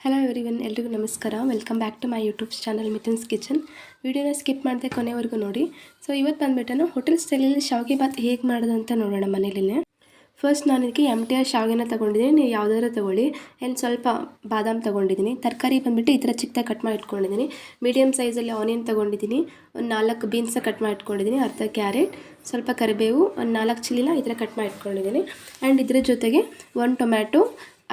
Hello everyone, ಎಲ್ರಿಗೂ ನಮಸ್ಕಾರ. Welcome back to my YouTube channel Mithun's kitchen. ವಿಡಿಯೋನ ಸ್ಕಿಪ್ ಮಾಡದೆ ಕೊನೆವರೆಗೂ ನೋಡಿ. ಸೊ ಇವತ್ತು ಬಂದುಬಿಟ್ಟು ಹೋಟೆಲ್ ಸ್ಟೈಲಲ್ಲಿ ಶಾವಿಗೆ ಬಾತ್ ಹೇಗೆ ಮಾಡೋದು ಅಂತ ನೋಡೋಣ ಮನೇಲಿನೇ. ಫಸ್ಟ್ ನಾನು ಇದಕ್ಕೆ MTR ಶಾವಿಗೆನ ತೊಗೊಂಡಿದ್ದೀನಿ. ನೀವು ಯಾವುದಾದ್ರೂ ತೊಗೊಳ್ಳಿ. ಸ್ವಲ್ಪ ಬಾದಾಮ್ ತೊಗೊಂಡಿದ್ದೀನಿ. ತರಕಾರಿ ಬಂದುಬಿಟ್ಟು ಈ ಥರ ಚಿಕ್ಕದಾಗಿ ಕಟ್ ಮಾಡಿ ಇಟ್ಕೊಂಡಿದ್ದೀನಿ. ಮೀಡಿಯಮ್ ಸೈಜಲ್ಲಿ ಆನಿಯನ್ ತೊಗೊಂಡಿದ್ದೀನಿ. ಒಂದು 4 ಬೀನ್ಸ್ನ ಕಟ್ ಮಾಡಿ ಇಟ್ಕೊಂಡಿದ್ದೀನಿ. ಅರ್ಧ ಕ್ಯಾರೆಟ್, ಸ್ವಲ್ಪ ಕರಿಬೇವು, ಒಂದು 4 ಚಿಲ್ಲಿನ ಈ ಥರ ಕಟ್ ಮಾಡಿ ಇಟ್ಕೊಂಡಿದ್ದೀನಿ. ಆ್ಯಂಡ್ ಇದ್ರ ಜೊತೆಗೆ 1 ಟೊಮ್ಯಾಟೊ,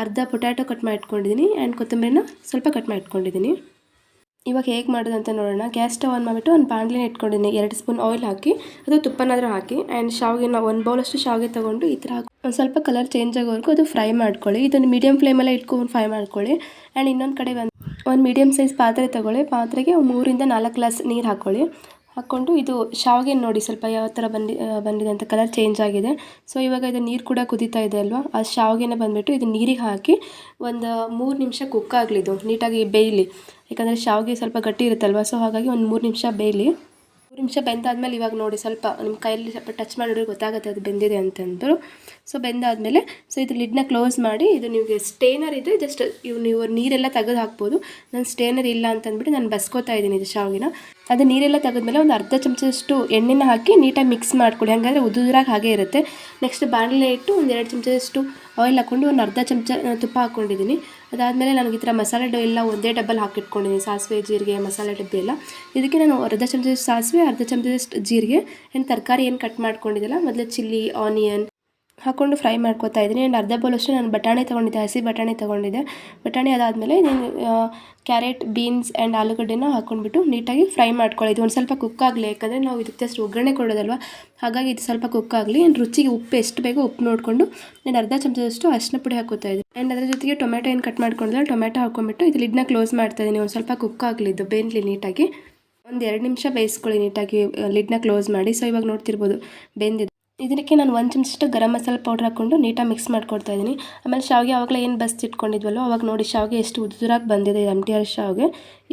ಅರ್ಧ ಪೊಟ್ಯಾಟೊ ಕಟ್ ಮಾಡಿ ಇಟ್ಕೊಂಡಿದ್ದೀನಿ. ಆ್ಯಂಡ್ ಕೊತ್ತಂಬರಿನ ಸ್ವಲ್ಪ ಕಟ್ ಮಾಡಿ ಇಟ್ಕೊಂಡಿದ್ದೀನಿ. ಇವಾಗ ಹೇಗೆ ಮಾಡೋದು ಅಂತ ನೋಡೋಣ. ಗ್ಯಾಸ್ ಸ್ಟವ್ ಆನ್ ಮಾಡಿಬಿಟ್ಟು ಒಂದು ಬಾಣಲಿನ ಇಟ್ಕೊಂಡಿದ್ದೀನಿ. 2 ಸ್ಪೂನ್ ಆಯಿಲ್ ಹಾಕಿ, ಅದು ತುಪ್ಪನಾದರೂ ಹಾಕಿ, ಆ್ಯಂಡ್ ಶಾವಿಗೆನ 1 ಬೌಲಷ್ಟು ಶಾವಿಗೆ ತೊಗೊಂಡು ಈ ಥರ ಹಾಕಿ ಒಂದು ಸ್ವಲ್ಪ ಕಲರ್ ಚೇಂಜ್ ಆಗೋವರೆಗೂ ಅದು ಫ್ರೈ ಮಾಡ್ಕೊಳ್ಳಿ. ಇದನ್ನು ಮೀಡಿಯಮ್ ಫ್ಲೇಮಲ್ಲೇ ಇಟ್ಕೊಂಡು ಫ್ರೈ ಮಾಡ್ಕೊಳ್ಳಿ. ಆ್ಯಂಡ್ ಇನ್ನೊಂದು ಕಡೆ ಒಂದು ಮೀಡಿಯಮ್ ಸೈಜ್ ಪಾತ್ರೆ ತೊಗೊಳ್ಳಿ. ಪಾತ್ರೆಗೆ 3 ಇಂದ 4 ಗ್ಲಾಸ್ ನೀರು ಹಾಕ್ಕೊಳ್ಳಿ. ಹಾಕ್ಕೊಂಡು ಇದು ಶಾವಿಗೆ ನೋಡಿ ಸ್ವಲ್ಪ ಯಾವ ಥರ ಬಂದಿದೆ ಅಂತ, ಕಲರ್ ಚೇಂಜ್ ಆಗಿದೆ. ಸೊ ಇವಾಗ ಇದು ನೀರು ಕೂಡ ಕುದೀತಾ ಇದೆ ಅಲ್ವಾ, ಆ ಶಾವಿಗೆನ ಬಂದುಬಿಟ್ಟು ಇದು ನೀರಿಗೆ ಹಾಕಿ ಒಂದು 3 ನಿಮಿಷ ಕುಕ್ ಆಗಲಿ, ಇದು ನೀಟಾಗಿ ಬೇಯಲಿ. ಯಾಕಂದರೆ ಶಾವಿಗೆ ಸ್ವಲ್ಪ ಗಟ್ಟಿ ಇರುತ್ತಲ್ವ, ಸೊ ಹಾಗಾಗಿ ಒಂದು 3 ನಿಮಿಷ ಬೇಯಲಿ. 3 ನಿಮಿಷ ಬೆಂದಾದ್ಮೇಲೆ ಇವಾಗ ನೋಡಿ ಸ್ವಲ್ಪ ನಿಮ್ಮ ಕೈಯಲ್ಲಿ ಸ್ವಲ್ಪ ಟಚ್ ಮಾಡಿದ್ರೆ ಗೊತ್ತಾಗುತ್ತೆ ಅದು ಬೆಂದಿದೆ ಅಂತಂದ್ರು. ಸೊ ಬೆಂದಾದಮೇಲೆ ಇದು ಲಿಡ್ನ ಕ್ಲೋಸ್ ಮಾಡಿ, ಇದು ನಿಮಗೆ ಸ್ಟೇನರ್ ಇದ್ದರೆ ಜಸ್ಟ್ ನೀವು ನೀರೆಲ್ಲ ತೆಗೆದು ಹಾಕ್ಬೋದು. ನಾನು ಸ್ಟೇನರ್ ಇಲ್ಲ ಅಂತಂದ್ಬಿಟ್ಟು ನಾನು ಬಸ್ಕೋತಾ ಇದ್ದೀನಿ ಇದು ಶಾವಿಗೆನ. ಅದು ನೀರೆಲ್ಲ ತೆಗೆದ್ಮೇಲೆ ಒಂದು ಅರ್ಧ ಚಮಚದಷ್ಟು ಎಣ್ಣೆನ ಹಾಕಿ ನೀಟಾಗಿ ಮಿಕ್ಸ್ ಮಾಡ್ಕೊಳ್ಳಿ. ಹಾಗಾದರೆ ಉದುರಾಗಿ ಹಾಗೆ ಇರುತ್ತೆ. ನೆಕ್ಸ್ಟ್ ಬಾಣಲೆ ಇಟ್ಟು ಒಂದು 2 ಚಮಚದಷ್ಟು ಆಯಿಲ್ ಹಾಕ್ಕೊಂಡು ಒಂದು ಅರ್ಧ ಚಮಚ ತುಪ್ಪ ಹಾಕ್ಕೊಂಡಿದ್ದೀನಿ. ಅದಾದಮೇಲೆ ನನಗೆ ಈ ಥರ ಮಸಾಲೆ ಎಲ್ಲ ಒಂದೇ ಡಬ್ಬಲ್ ಹಾಕಿಟ್ಕೊಂಡಿದ್ದೀನಿ. ಸಾಸಿವೆ, ಜೀರಿಗೆ, ಮಸಾಲೆ ಡಬ್ಬಿ ಎಲ್ಲ. ಇದಕ್ಕೆ ನಾನು ಅರ್ಧ ಚಮಚದಷ್ಟು ಸಾಸಿವೆ, ಅರ್ಧ ಚಮಚದಷ್ಟು ಜೀರಿಗೆ, ಆ್ಯಂಡ್ ತರಕಾರಿ ಏನು ಕಟ್ ಮಾಡ್ಕೊಂಡಿದ್ದಲ್ಲ ಮೊದಲು ಚಿಲ್ಲಿ, ಆನಿಯನ್ ಹಾಕ್ಕೊಂಡು ಫ್ರೈ ಮಾಡ್ಕೊತಾ ಇದ್ದೀನಿ. ಆ್ಯಂಡ್ ಅರ್ಧ ಬೌಲಷ್ಟು ನಾನು ಬಟಾಣಿ ತೊಗೊಂಡಿದ್ದೆ, ಹಸಿ ಬಟಾಣಿ ತೊಗೊಂಡಿದ್ದೆ. ಬಟಾಣಿ ಅದಾದಮೇಲೆ ನಾನು ಕ್ಯಾರೆಟ್, ಬೀನ್ಸ್ ಆ್ಯಂಡ್ ಆಲೂಗಡ್ಡೆನ ಹಾಕ್ಕೊಂಡ್ಬಿಟ್ಟು ನೀಟಾಗಿ ಫ್ರೈ ಮಾಡ್ಕೊಳ್ಳಿ. ಇದು ಒಂದು ಸ್ವಲ್ಪ ಕುಕ್ ಆಗಲಿ, ಯಾಕಂದರೆ ನಾವು ಇದಕ್ಕೆ ಅಷ್ಟು ಒಗ್ಗರಣೆ ಕೊಡೋದಲ್ವ, ಹಾಗಾಗಿ ಇದು ಸ್ವಲ್ಪ ಕುಕ್ ಆಗಲಿ. ಆ್ಯಂಡ್ ರುಚಿಗೆ ಉಪ್ಪು ಎಷ್ಟು ಬೇಕೋ ಉಪ್ಪು ನೋಡಿಕೊಂಡು ನಾನು ಅರ್ಧ ಚಮಚದಷ್ಟು ಅರಿಶಿನ ಪುಡಿ ಹಾಕೋತಾ ಇದ್ದೀನಿ. ಆ್ಯಂಡ್ ಅದರ ಜೊತೆಗೆ ಟೊಮೆಟೊ ಏನು ಕಟ್ ಮಾಡ್ಕೊಂಡಿಲ್ಲ, ಟೊಮೆಟೊ ಹಾಕ್ಕೊಂಡ್ಬಿಟ್ಟು ಇದು ಲಿಡ್ನ ಕ್ಲೋಸ್ ಮಾಡ್ತಾ ಇದ್ದೀನಿ. ಒಂದು ಸ್ವಲ್ಪ ಕುಕ್ ಆಗಲಿ, ಇದು ಬೇಯಲಿ ನೀಟಾಗಿ. ಒಂದು 2 ನಿಮಿಷ ಬೇಯಿಸ್ಕೊಳ್ಳಿ ನೀಟಾಗಿ, ಲಿಡ್ನ ಕ್ಲೋಸ್ ಮಾಡಿ. ಸೊ ಇವಾಗ ನೋಡ್ತಿರ್ಬೋದು ಬೆಂದಿದೆ. ಇದಕ್ಕೆ ನಾನು 1 ಚಮಚಷ್ಟು ಗರಂ ಮಸಾಲೆ ಪೌಡ್ರ್ ಹಾಕ್ಕೊಂಡು ನೀಟಾಗಿ ಮಿಕ್ಸ್ ಮಾಡ್ಕೊಡ್ತಾ ಇದ್ದೀನಿ. ಆಮೇಲೆ ಶಾವಿಗೆ ಆವಾಗಲೇ ಏನು ಬಸ್ತಿಟ್ಕೊಂಡಿದ್ವಲ್ಲೋ ಅವಾಗ ನೋಡಿ ಶಾವಿಗೆ ಎಷ್ಟು ಉದುರಾಗಿ ಬಂದಿದೆ MTR ಶಾವಿಗೆ.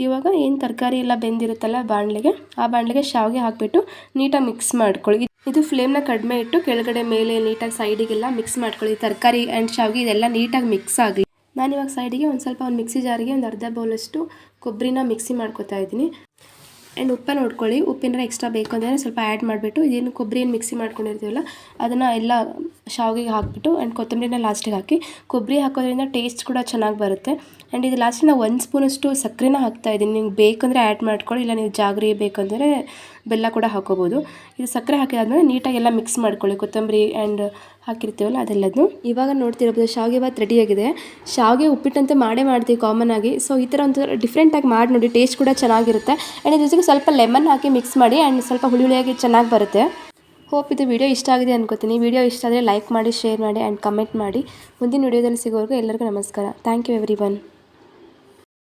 ಇವಾಗ ಏನು ತರಕಾರಿ ಎಲ್ಲ ಬೆಂದಿರುತ್ತಲ್ಲ ಬಾಣಲೆಗೆ, ಆ ಬಾಣಲೆಗೆ ಶಾವಿಗೆ ಹಾಕಿಬಿಟ್ಟು ನೀಟಾಗಿ ಮಿಕ್ಸ್ ಮಾಡ್ಕೊಳ್ಳಿ. ಇದು ಫ್ಲೇಮ್ನ ಕಡಿಮೆ ಇಟ್ಟು ಕೆಳಗಡೆ ಮೇಲೆ ನೀಟಾಗಿ ಸೈಡಿಗೆಲ್ಲ ಮಿಕ್ಸ್ ಮಾಡ್ಕೊಳ್ಳಿ. ತರಕಾರಿ ಆ್ಯಂಡ್ ಶಾವಿಗೆ ಇದೆಲ್ಲ ನೀಟಾಗಿ ಮಿಕ್ಸ್ ಆಗಲಿ. ನಾನಿವಾಗ ಸೈಡಿಗೆ ಒಂದು ಮಿಕ್ಸಿ ಜಾರಿಗೆ ಒಂದು ಅರ್ಧ ಬೌಲಷ್ಟು ಕೊಬ್ಬರಿನ ಮಿಕ್ಸಿ ಮಾಡ್ಕೊತಾ ಇದ್ದೀನಿ. ಆ್ಯಂಡ್ ಉಪ್ಪ ನೋಡ್ಕೊಳ್ಳಿ, ಉಪ್ಪಿನ ಎಕ್ಸ್ಟ್ರಾ ಬೇಕು ಅಂದರೆ ಸ್ವಲ್ಪ ಆ್ಯಡ್ ಮಾಡಿಬಿಟ್ಟು ಇದೇನು ಕೊಬ್ಬರಿ ಏನು ಮಿಕ್ಸಿ ಮಾಡ್ಕೊಂಡಿರ್ತೀವಲ್ಲ ಅದನ್ನು ಎಲ್ಲ ಶಾವಿಗೆಗೆ ಹಾಕಿಬಿಟ್ಟು ಆ್ಯಂಡ್ ಕೊತ್ತಂಬರಿನ ಲಾಸ್ಟಿಗೆ ಹಾಕಿ. ಕೊಬ್ಬರಿ ಹಾಕೋದ್ರಿಂದ ಟೇಸ್ಟ್ ಕೂಡ ಚೆನ್ನಾಗಿ ಬರುತ್ತೆ. ಆ್ಯಂಡ್ ಇದು ಲಾಸ್ಟಿಗೆ ನಾವು 1 ಸ್ಪೂನಷ್ಟು ಸಕ್ಕರೆನ ಹಾಕ್ತಾಯಿದ್ದೀನಿ. ನಿಮ್ಗೆ ಬೇಕಂದರೆ ಆ್ಯಡ್ ಮಾಡ್ಕೊಳ್ಳಿ, ಇಲ್ಲ ನೀವು ಜಾಗರಿ ಬೇಕಂದರೆ ಬೆಲ್ಲ ಕೂಡ ಹಾಕೋಬೋದು. ಇದು ಸಕ್ಕರೆ ಹಾಕಿದಾದ್ಮೇಲೆ ನೀಟಾಗಿ ಎಲ್ಲ ಮಿಕ್ಸ್ ಮಾಡ್ಕೊಳ್ಳಿ, ಕೊತ್ತಂಬರಿ ಆ್ಯಂಡ್ ಹಾಕಿರ್ತೀವಲ್ಲ ಅದೆಲ್ಲದನ್ನು. ಇವಾಗ ನೋಡ್ತಿರ್ಬೋದು ಶಾವಿಗೆ ಬಾತ್ ರೆಡಿಯಾಗಿದೆ. ಶಾವಿಗೆ ಉಪ್ಪಿಟ್ಟಂತೆ ಮಾಡ್ತೀವಿ ಕಾಮನ್ ಆಗಿ. ಸೊ ಈ ಥರ ಒಂದು ಡಿಫ್ರೆಂಟಾಗಿ ಮಾಡಿ ನೋಡಿ, ಟೇಸ್ಟ್ ಕೂಡ ಚೆನ್ನಾಗಿರುತ್ತೆ. ಆ್ಯಂಡ್ ಇದ್ರ ಜೊತೆಗೆ ಸ್ವಲ್ಪ ಲೆಮನ್ ಹಾಕಿ ಮಿಕ್ಸ್ ಮಾಡಿ, ಆ್ಯಂಡ್ ಸ್ವಲ್ಪ ಹುಳಿಯಾಗಿ ಚೆನ್ನಾಗಿ ಬರುತ್ತೆ. ಹೋಪ್ ಇದು ವಿಡಿಯೋ ಇಷ್ಟ ಆಗಿದೆ ಅನ್ಕೋತೀನಿ. ವಿಡಿಯೋ ಇಷ್ಟ ಆದರೆ ಲೈಕ್ ಮಾಡಿ, ಶೇರ್ ಮಾಡಿ ಆ್ಯಂಡ್ ಕಮೆಂಟ್ ಮಾಡಿ. ಮುಂದಿನ ವಿಡಿಯೋದಲ್ಲಿ ಸಿಗೋವರೆಗೂ ಎಲ್ಲರಿಗೂ ನಮಸ್ಕಾರ. Thank you everyone.